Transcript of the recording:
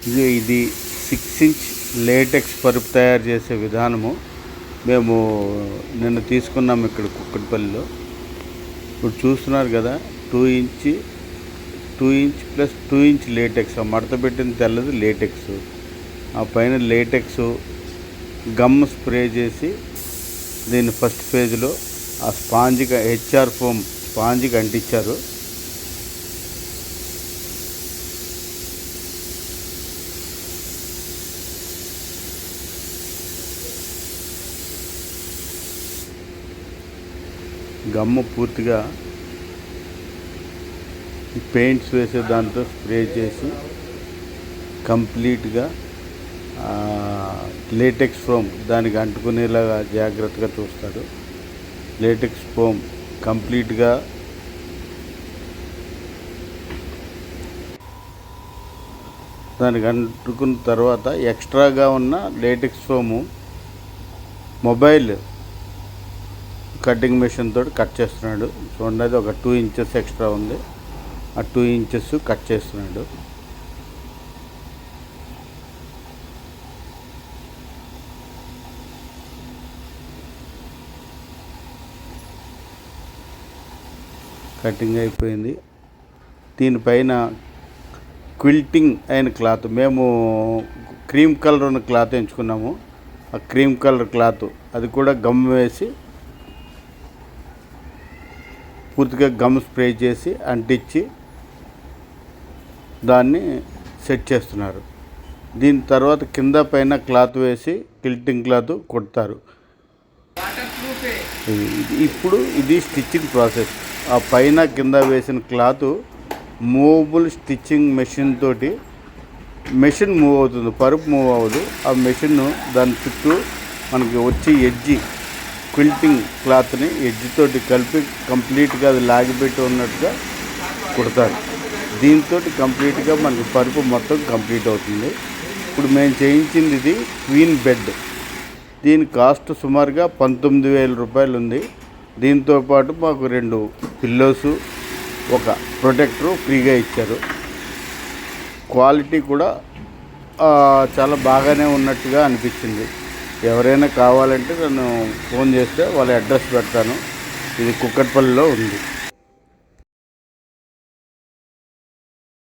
ఇది 6 inch latex పరుపు తయారు చేసే విధానము మేము నిన్న తీసుకున్నాము ఇక్కడ కుక్కటిపల్లిలో. ఇప్పుడు చూస్తున్నారు కదా, 2 ఇంచ్ ప్లస్ 2 ఇంచ్ లేటెక్స్. ఆ మడత పెట్టిన తెల్లది లేటెక్స్, ఆ పైన లేటెక్స్ గమ్ స్ప్రే చేసి దీన్ని ఫస్ట్ ఫేజ్లో ఆ స్పాంజ్గా హెచ్ఆర్ ఫోమ్ స్పాంజ్కి అంటించారు. గమ్ము పూర్తిగా పెయింట్స్ వేసే దాంతో స్ప్రే చేసి కంప్లీట్గా లేటెక్స్ ఫోమ్ దానికి అంటుకునేలాగా జాగ్రత్తగా చూస్తాడు. లేటెక్స్ ఫోమ్ కంప్లీట్గా దానికి అంటుకున్న తర్వాత ఎక్స్ట్రాగా ఉన్న latex foam mobile cutting machine తోటి కట్ చేస్తున్నాడు. చూడండి, అది ఒక 2 ఇంచెస్ ఎక్స్ట్రా ఉంది, ఆ 2 ఇంచెస్ కట్ చేస్తున్నాడు. కటింగ్ అయిపోయింది. దీనిపైన క్విల్టింగ్ అయిన క్లాత్, మేము క్రీమ్ కలర్ ఉన్న క్లాత్ ఎంచుకున్నాము. ఆ క్రీమ్ కలర్ క్లాత్ అది కూడా గమ్ వేసి పూర్తిగా గమ్ స్ప్రే చేసి అంటించి దాన్ని సెట్ చేస్తున్నారు. దీని తర్వాత కింద పైన క్లాత్ వేసి కిల్టింగ్ క్లాత్ కొడతారు. ఇప్పుడు ఇది స్టిచ్చింగ్ ప్రాసెస్. ఆ పైన కింద వేసిన క్లాత్ మూవబుల్ స్టిచ్చింగ్ మెషిన్ తోటి మెషిన్ మూవ్ అవుతుంది, పరుపు మూవ్ అవ్వదు. ఆ మెషిన్ దాని చుట్టూ మనకి వచ్చి ఎడ్జి క్విల్టింగ్ క్లాత్ని ఎడ్జ్ తోటి కలిపి కంప్లీట్గా అది లాగిపెట్టి ఉన్నట్టుగా కుడతారు. దీంతో కంప్లీట్గా మనకి పరుపు మొత్తం కంప్లీట్ అవుతుంది. ఇప్పుడు మేము చేయించింది ఇది క్వీన్ బెడ్. దీని కాస్ట్ సుమారుగా 19,000 రూపాయలు ఉంది. దీంతోపాటు మాకు 2 పిల్లోసు, ఒక ప్రొటెక్టరు ఫ్రీగా ఇచ్చారు. క్వాలిటీ కూడా చాలా బాగానే ఉన్నట్టుగా అనిపించింది. ఎవరైనా కావాలంటే నన్ను ఫోన్ చేస్తే వాళ్ళ అడ్రస్ పెడతాను. ఇది కుక్కటిపల్లిలో ఉంది.